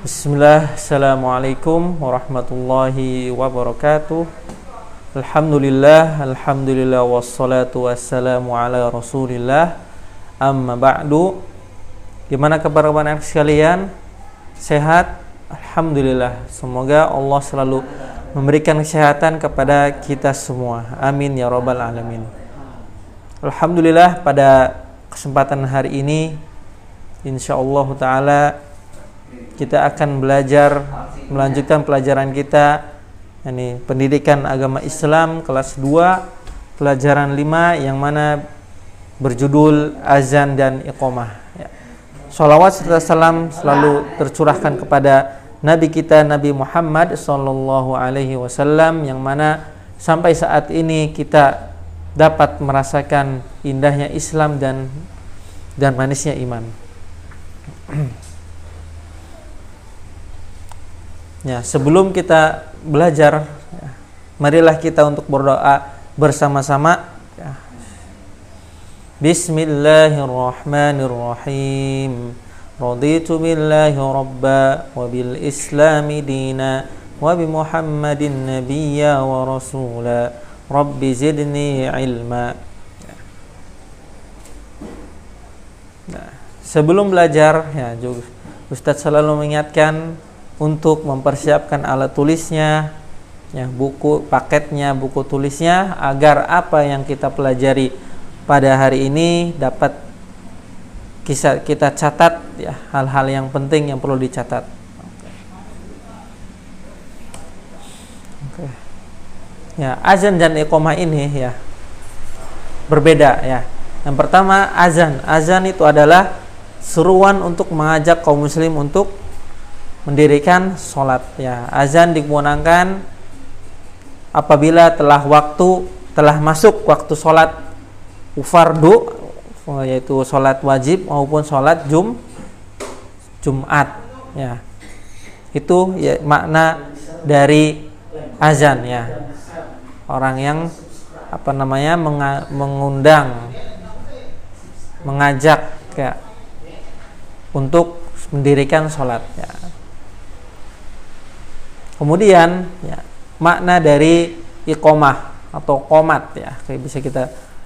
Bismillah, Assalamualaikum warahmatullahi wabarakatuh. Alhamdulillah, wassalatu wassalamu ala rasulillah. Amma ba'du. Gimana kabar anak sekalian? Sehat? Alhamdulillah. Semoga Allah selalu memberikan kesehatan kepada kita semua. Amin ya rabbal alamin. Alhamdulillah, pada kesempatan hari ini insyaallah ta'ala kita akan belajar melanjutkan pelajaran kita, ini pendidikan agama Islam kelas 2 pelajaran 5 yang mana berjudul azan dan iqamah ya. Shalawat serta salam selalu tercurahkan kepada Nabi kita Nabi Muhammad sallallahu alaihi wasallam, yang mana sampai saat ini kita dapat merasakan indahnya Islam dan manisnya iman. Ya, sebelum kita belajar, ya, marilah kita untuk berdoa bersama-sama. Ya. Bismillahirrahmanirrahim. Raditu billahi rabba wa bil islami dina wa bi Muhammadin nabiyya wa rasula. Rabbi zidni ilma. Ya. Nah, sebelum belajar, ya, Ustadz selalu mengingatkan untuk mempersiapkan alat tulisnya, ya, buku paketnya, buku tulisnya, agar apa yang kita pelajari pada hari ini dapat kita catat, ya, hal-hal yang penting yang perlu dicatat. Oke. Ya, azan dan iqamah ini ya berbeda ya. Yang pertama azan itu adalah seruan untuk mengajak kaum muslim untuk mendirikan sholat ya. Azan digunakan apabila telah masuk waktu sholat fardu, yaitu sholat wajib maupun sholat Jumat ya. Itu ya makna dari azan ya. Orang yang mengundang, mengajak ya, untuk mendirikan sholat ya. Kemudian ya, makna dari iqamah atau qomat ya, kayak bisa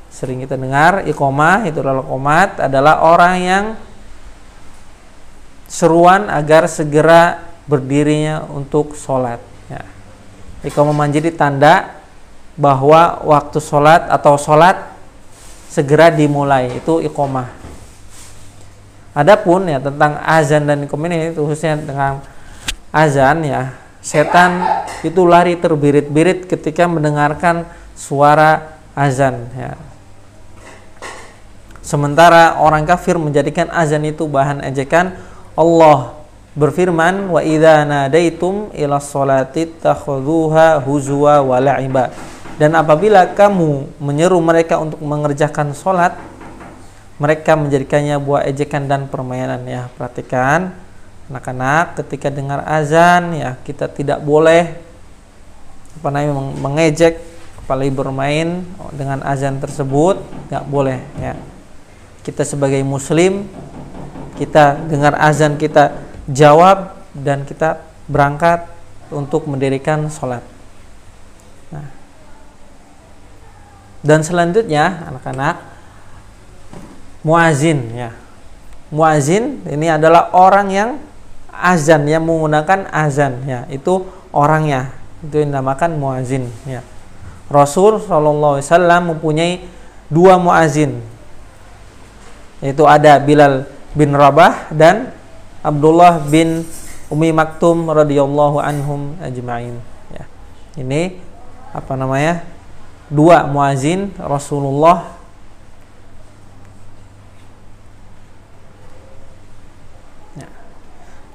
sering kita dengar. Iqamah itu adalah qomat, adalah orang yang seruan agar segera berdirinya untuk sholat ya. Iqamah menjadi tanda bahwa waktu sholat atau sholat segera dimulai, itu iqamah. Adapun ya tentang azan dan iqamah ini, khususnya tentang azan ya, setan itu lari terbirit-birit ketika mendengarkan suara azan ya. Sementara orang kafir menjadikan azan itu bahan ejekan. Allah berfirman, wa idza nadaitum ila sholati takhudhuha huzwa wa la'iba. Dan apabila kamu menyeru mereka untuk mengerjakan sholat, mereka menjadikannya buah ejekan dan permainan ya. Perhatikan anak-anak, ketika dengar azan ya, kita tidak boleh mengejek, apalagi bermain dengan azan tersebut, nggak boleh ya. Kita sebagai muslim, kita dengar azan, kita jawab dan kita berangkat untuk mendirikan sholat. Nah, dan selanjutnya anak-anak, muazin ya. Muazin ini adalah orang yang azan, yang menggunakan azan ya, itu orangnya, itu yang dinamakan muazin ya. Rasul sallallahu alaihi wasallam mempunyai 2 muazin, yaitu ada Bilal bin Rabah dan Abdullah bin Ummi Maktum radhiyallahu anhum ajma'in ya. Ini 2 muazin Rasulullah.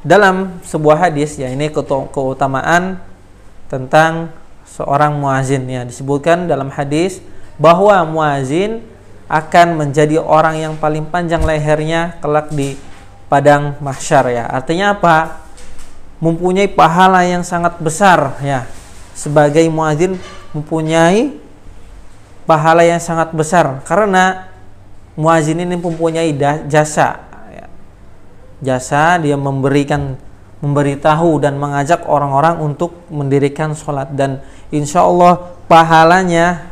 Dalam sebuah hadis ya, ini keutamaan tentang seorang muazin ya, disebutkan dalam hadis bahwa muazin akan menjadi orang yang paling panjang lehernya kelak di padang mahsyar ya. Artinya apa? Mempunyai pahala yang sangat besar ya. Sebagai muazin mempunyai pahala yang sangat besar karena muazin ini mempunyai jasa. Jasa, dia memberikan memberitahu dan mengajak orang-orang untuk mendirikan sholat, dan insya Allah pahalanya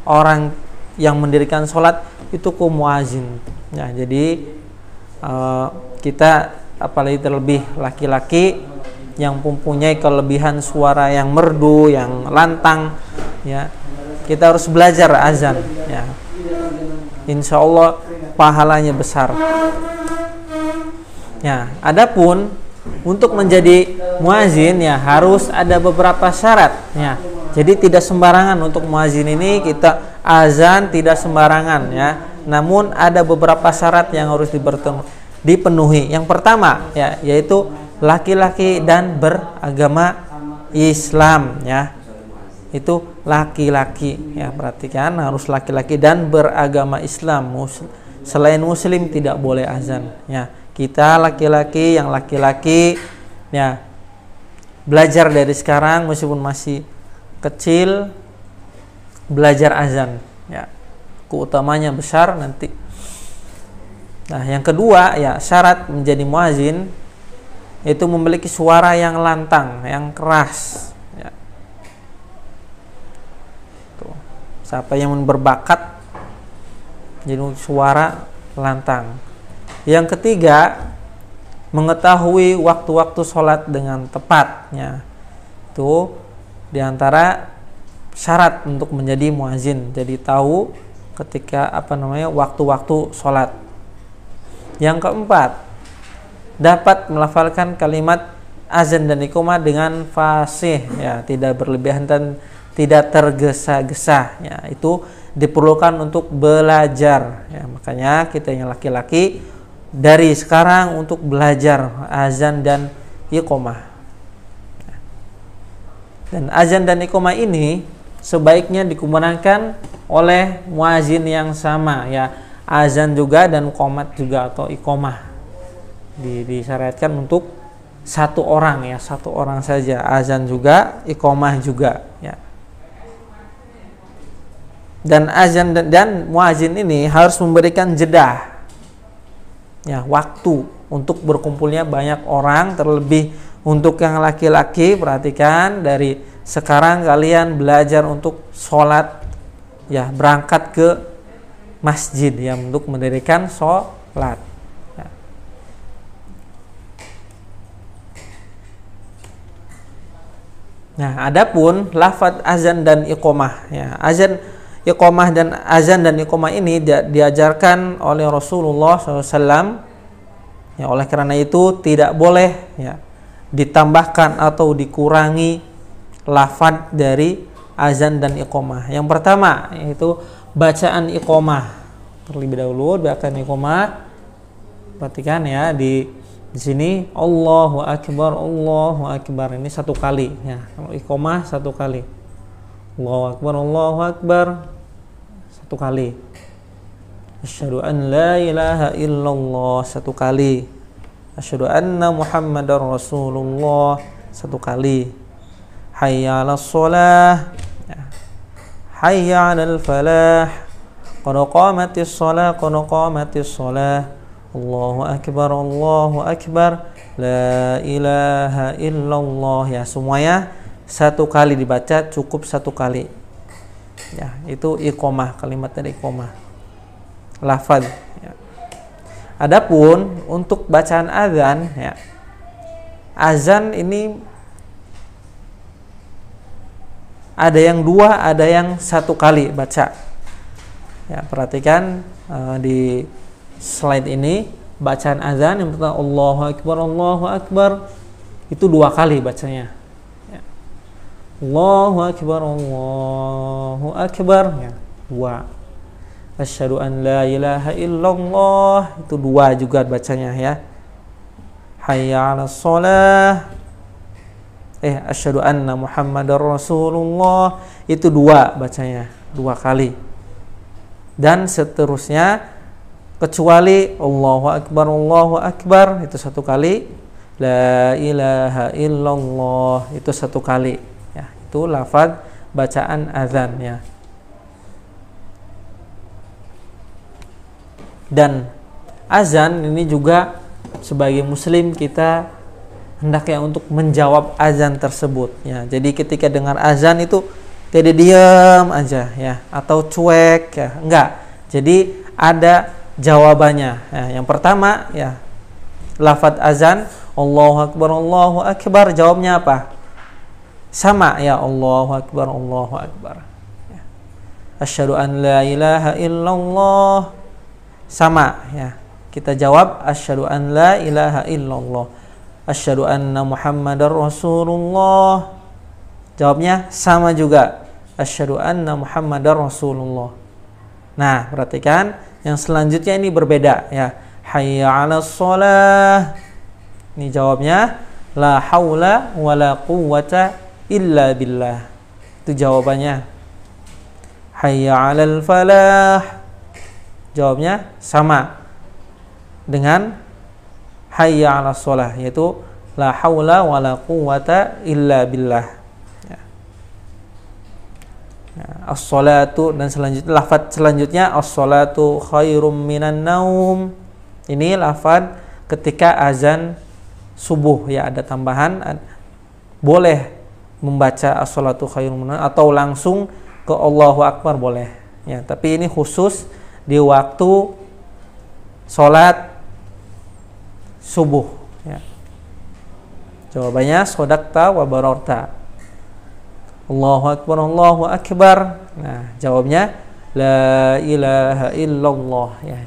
orang yang mendirikan sholat itu muazin ya. Jadi kita apalagi terlebih laki-laki yang mempunyai kelebihan suara yang merdu, yang lantang ya, kita harus belajar azan ya. Insya Allah pahalanya besar ya. Adapun untuk menjadi muazin ya harus ada beberapa syarat ya. Jadi tidak sembarangan untuk muazin ini kita azan, tidak sembarangan ya. Namun ada beberapa syarat yang harus dipenuhi. Yang pertama ya, yaitu laki-laki dan beragama Islam ya. Itu laki-laki ya, perhatikan harus laki-laki dan beragama Islam. Selain muslim tidak boleh azan ya. Kita laki-laki, yang laki-laki ya, belajar dari sekarang meskipun masih kecil, belajar azan ya. Keutamanya besar nanti. Nah, yang kedua ya, syarat menjadi muazin itu memiliki suara yang lantang, yang keras ya. Tuh. Siapa yang berbakat jadi suara lantang. Yang ketiga, mengetahui waktu-waktu sholat dengan tepatnya. Itu diantara syarat untuk menjadi muazin. Jadi tahu ketika waktu-waktu sholat. Yang keempat, dapat melafalkan kalimat azan dan iqamah dengan fasih ya, tidak berlebihan dan tidak tergesa-gesa ya. Itu diperlukan untuk belajar ya. Makanya kita yang laki-laki dari sekarang untuk belajar azan dan iqamah. Dan azan dan iqamah ini sebaiknya dikumandangkan oleh muazin yang sama ya. Azan juga dan qomat juga atau iqamah disyariatkan untuk satu orang ya, satu orang saja. Azan juga, iqamah juga ya. Dan azan dan muazin ini harus memberikan jeda ya, waktu untuk berkumpulnya banyak orang, terlebih untuk yang laki-laki. Perhatikan dari sekarang kalian belajar untuk sholat ya, berangkat ke masjid ya untuk mendirikan sholat ya. Nah, adapun lafaz azan dan iqamah ya, iqamah dan azan dan iqamah ini diajarkan oleh Rasulullah SAW ya. Oleh karena itu tidak boleh ya ditambahkan atau dikurangi lafaz dari azan dan iqamah. Yang pertama yaitu bacaan iqamah. Terlebih dahulu bacaan iqamah. Perhatikan ya, di sini Allahu Akbar, Allahu Akbar, ini satu kali ya. Kalau iqamah satu kali. Allahu Akbar, Allahu Akbar, satu kali. Asyhadu an la ilaha illallah, satu kali. Asyhadu anna Muhammadar Rasulullah, satu kali. Hayya 'alas shalah, hayya 'alal falah, qad qamatis shalah, qad qamatis shalah. Allahu Akbar, Allahu Akbar, la ilaha illallah ya. Semuanya satu kali dibaca, cukup satu kali ya. Itu iqamah, kalimat dari iqamah, lafaz ya. Adapun untuk bacaan azan ya, azan ini ada yang dua, ada yang satu kali baca ya. Perhatikan di slide ini bacaan azan yang pertama Allahu Akbar, Allahu Akbar, itu dua kali bacanya ya. Allahu Akbar, Allahu Akbar ya, dua. Asyhadu an la ilaha illallah, itu dua juga bacanya ya. Hayya 'alas shalah, asyhadu anna Muhammadar Rasulullah, itu dua bacanya, dua kali. Dan seterusnya, kecuali Allahu Akbar itu satu kali, la ilaha illallah itu satu kali ya. Itu lafaz bacaan azan ya. Dan azan ini juga sebagai muslim kita hendaknya untuk menjawab azan tersebut ya. Jadi ketika dengar azan itu tidak diam aja ya atau cuek ya, enggak. Jadi ada jawabannya ya. Yang pertama ya, lafadz azan Allahu Akbar, jawabnya apa? Sama ya, Allahu Akbar ya. Asyhadu an la ilaha illallah, sama ya, kita jawab asyhadu an la ilaha illallah. Asyhadu anna Muhammadar Rasulullah, jawabnya sama juga, asyhadu anna Muhammadar Rasulullah. Nah, perhatikan yang selanjutnya ini berbeda ya. Hayya 'alas shalah, ini jawabnya la haula wala quwwata illa billah. Itu jawabannya. Hayya 'alal falah, jawabnya sama dengan hayya 'alas shalah, yaitu la haula wala quwwata illa billah. Ya. Nah, as-salatu, dan selanjutnya lafaz selanjutnya as-salatu khairum minan naum. Ini lafaz ketika azan subuh ya, ada tambahan, boleh membaca as-salatu khairum minan naum atau langsung ke Allahu Akbar boleh ya, tapi ini khusus di waktu salat subuh ya. Jawabannya sodakta wa barorta. Allahu Akbar. Nah, jawabnya la ilaha illallah ya.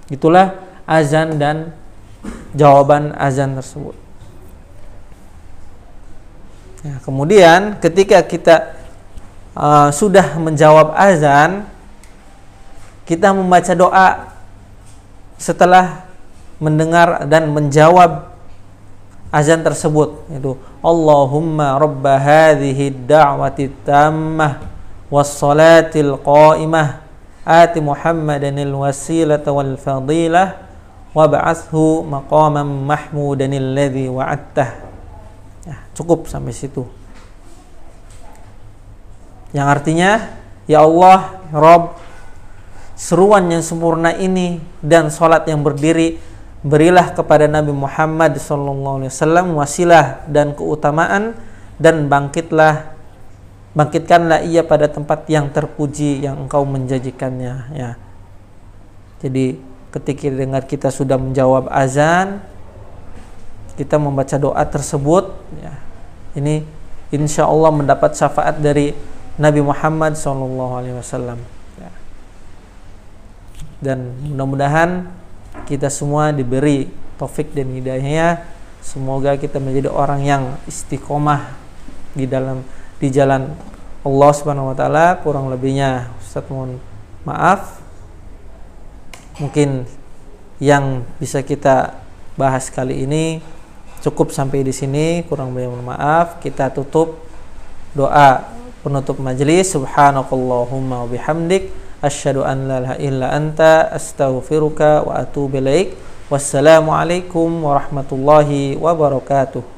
Itulah azan dan jawaban azan tersebut. Ya, kemudian ketika kita sudah menjawab azan, kita membaca doa setelah mendengar dan menjawab azan tersebut, yaitu Allahumma rabba hadhihi ad-da'wati tammah was-salatil qa'imah ati Muhammadanil wasilata wal fadilah wab'athhu maqaman mahmudanil ladzi wa'adtah. Ya, cukup sampai situ. Yang artinya, ya Allah, Rabb, seruan yang sempurna ini dan salat yang berdiri, berilah kepada Nabi Muhammad SAW wasilah dan keutamaan, dan bangkitkanlah ia pada tempat yang terpuji yang engkau menjanjikannya ya. Jadi ketika dengar kita sudah menjawab azan, kita membaca doa tersebut ya, ini insya Allah mendapat syafaat dari Nabi Muhammad SAW ya. Dan mudah-mudahan kita semua diberi taufik dan hidayahnya. Semoga kita menjadi orang yang istiqomah di jalan Allah Subhanahu wa taala. Kurang lebihnya Ustaz mohon maaf. Mungkin yang bisa kita bahas kali ini cukup sampai di sini. Kurang lebihnya mohon maaf. Kita tutup doa penutup majelis. Subhanakallahumma wa bihamdik asyhadu an la ilaha illa anta astaghfiruka wa atubu ilaik. Wassalamualaikum warahmatullahi wabarakatuh.